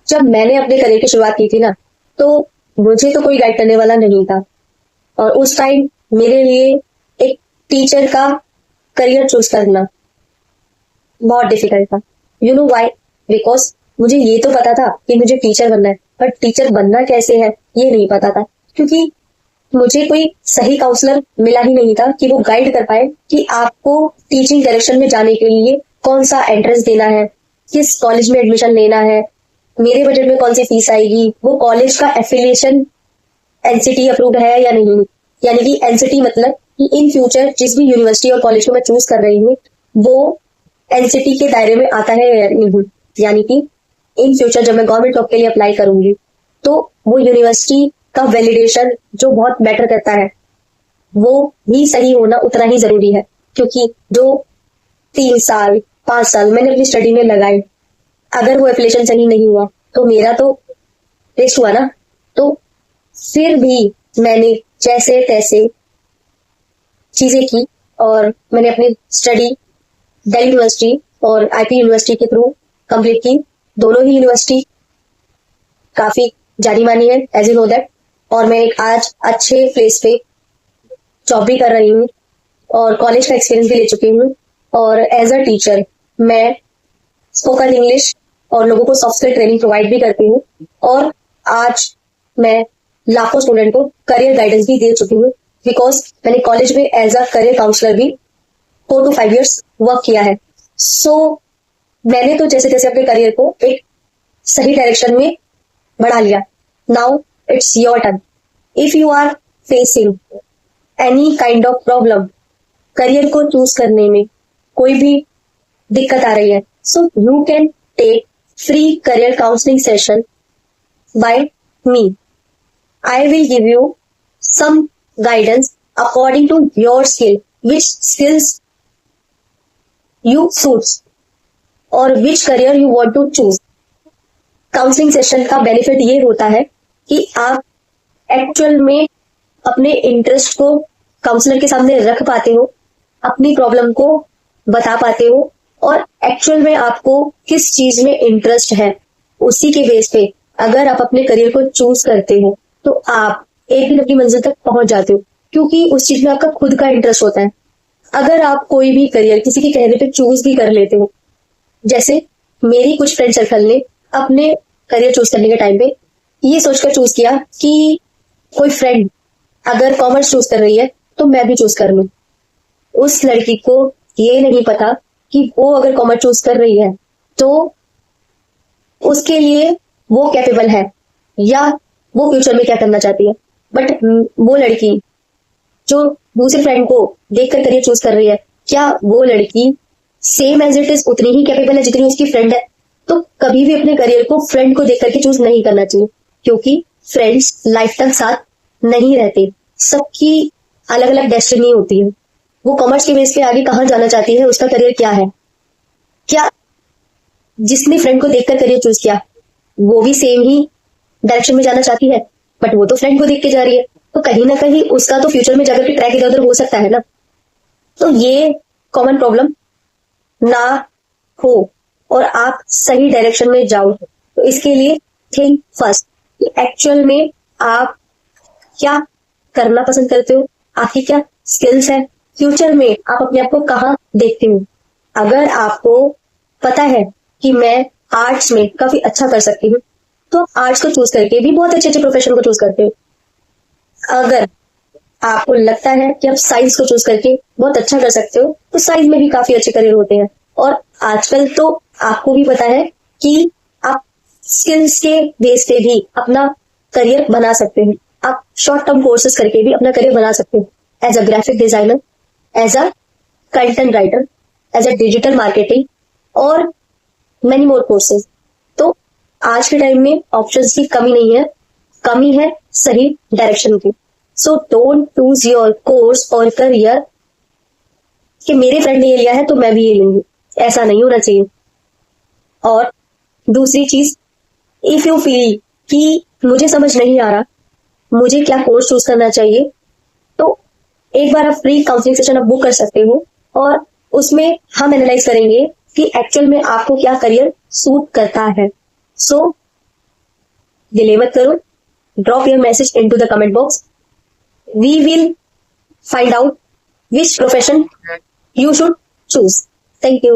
जब मैंने अपने करियर की शुरुआत की थी ना, तो मुझे तो कोई गाइड करने वाला नहीं था। और उस टाइम मेरे लिए एक टीचर का करियर चूज करना बहुत डिफिकल्ट था। You know why? बिकॉज मुझे ये तो पता था कि मुझे टीचर बनना है, बट टीचर बनना कैसे है ये नहीं पता था। क्योंकि मुझे कोई सही काउंसलर मिला ही नहीं था कि वो गाइड कर पाए कि आपको टीचिंग डायरेक्शन में जाने के लिए कौन सा एंट्रेंस देना है, किस कॉलेज में एडमिशन लेना है, मेरे बजट में कौन सी फीस आएगी, वो कॉलेज का एफिलिएशन एनसीटी अप्रूव्ड है या नहीं। यानी कि एनसीटी मतलब कि इन फ्यूचर जिस भी यूनिवर्सिटी और कॉलेज को मैं चूज कर रही हूँ वो एनसीटी के दायरे में आता है या नहीं। यानी कि इन फ्यूचर जब मैं गवर्नमेंट जॉब के लिए अप्लाई करूंगी तो वो यूनिवर्सिटी का वैलिडेशन जो बहुत मैटर करता है वो भी सही होना उतना ही जरूरी है। क्योंकि जो 3 साल 5 साल मैंने अपनी स्टडी में लगाए, अगर वो एप्लीकेशन सही नहीं हुआ तो मेरा तो वेस्ट हुआ ना। तो फिर भी मैंने जैसे तैसे चीजें की और मैंने अपनी स्टडी दिल्ली यूनिवर्सिटी और आईपी यूनिवर्सिटी के थ्रू कंप्लीट की। दोनों ही यूनिवर्सिटी काफी जानी मानी है, एज यू नो दैट। और मैं एक आज अच्छे प्लेस पे जॉब भी कर रही हूँ और कॉलेज का एक्सपीरियंस भी ले चुकी हूँ। और एज अ टीचर मैं स्पोकन इंग्लिश और लोगों को सॉफ्ट स्किल ट्रेनिंग प्रोवाइड भी करती हूँ। और आज मैं लाखों स्टूडेंट को करियर गाइडेंस भी दे चुकी हूँ, बिकॉज मैंने कॉलेज में एज अ करियर काउंसलर भी 4 to 5 years वर्क किया है। सो मैंने तो जैसे जैसे अपने करियर को एक सही डायरेक्शन में बढ़ा लिया। Now it's your turn. If you are facing any kind of problem career को चूज करने में, कोई भी दिक्कत आ रही है, so you can take free career counselling session by me. I will give you some guidance according to your skill, which skills you suits और which career you want to choose। Counselling session का benefit ये होता है कि आप actual में अपने interest को काउंसलर के सामने रख पाते हो, अपनी प्रॉब्लम को बता पाते हो और एक्चुअल में आपको किस चीज में इंटरेस्ट है उसी के बेस पे अगर आप अपने करियर को चूज करते हो तो आप एक दिन अपनी मंजिल तक पहुंच जाते हो, क्योंकि उस चीज में आपका खुद का इंटरेस्ट होता है। अगर आप कोई भी करियर किसी के कहने पे चूज भी कर लेते हो, जैसे मेरी कुछ फ्रेंड सर्कल ने अपने करियर चूज करने के टाइम पे ये सोचकर चूज किया कि कोई फ्रेंड अगर कॉमर्स चूज कर रही है तो मैं भी चूज कर लूं। उस लड़की को ये नहीं पता कि वो अगर कॉमर्स चूज कर रही है तो उसके लिए वो कैपेबल है या वो फ्यूचर में क्या करना चाहती है। बट वो लड़की जो दूसरे फ्रेंड को देखकर करियर चूज कर रही है, क्या वो लड़की सेम एज इट इज उतनी ही कैपेबल है जितनी उसकी फ्रेंड है? तो कभी भी अपने करियर को फ्रेंड को देख करके चूज नहीं करना चाहिए, क्योंकि फ्रेंड्स लाइफ तक साथ नहीं रहते। सबकी अलग अलग डेस्टिनी होती है। वो कॉमर्स के बेस पे आगे कहाँ जाना चाहती है, उसका करियर क्या है, क्या जिसने फ्रेंड को देखकर करियर चूज किया वो भी सेम ही डायरेक्शन में जाना चाहती है, बट वो तो फ्रेंड को देख के जा रही है, तो कहीं ना कहीं उसका तो फ्यूचर में जाकर के ट्रैक इधर उधर हो सकता है ना। तो ये कॉमन प्रॉब्लम ना हो और आप सही डायरेक्शन में जाओ, तो इसके लिए थिंक फर्स्ट कि एक्चुअल में आप क्या करना पसंद करते हो, आपकी क्या स्किल्स है, फ्यूचर में आप अपने आप को कहाँ देखते हो। अगर आपको पता है कि मैं आर्ट्स में काफी अच्छा कर सकती हूँ तो आर्ट्स को चूज करके भी बहुत अच्छे अच्छे प्रोफेशन को चूज करते हो। अगर आपको लगता है कि आप साइंस को चूज करके बहुत अच्छा कर सकते हो तो साइंस में भी काफी अच्छे करियर होते हैं। और आजकल तो आपको भी पता है कि आप स्किल्स के बेस पे भी अपना करियर बना सकते हैं। आप शॉर्ट टर्म कोर्सेज करके भी अपना करियर बना सकते हो, as a graphic designer, as a content writer, as a digital marketing और मेनी मोर कोर्सेज। तो आज के टाइम में ऑप्शंस की कमी नहीं है, कमी है सही डायरेक्शन की। So don't choose your course और करियर कि मेरे फ्रेंड ने ये लिया है तो मैं भी ये लूंगी, ऐसा नहीं होना चाहिए। और दूसरी चीज, इफ यू फील कि मुझे समझ नहीं आ रहा मुझे क्या कोर्स चूज करना चाहिए, तो एक बार आप फ्री काउंसलिंग सेशन आप बुक कर सकते हो और उसमें हम एनालाइज करेंगे कि एक्चुअल में आपको क्या करियर सूट करता है। सो डिले मत करो, drop your message into the comment box. We will find out which profession you should choose. Thank you.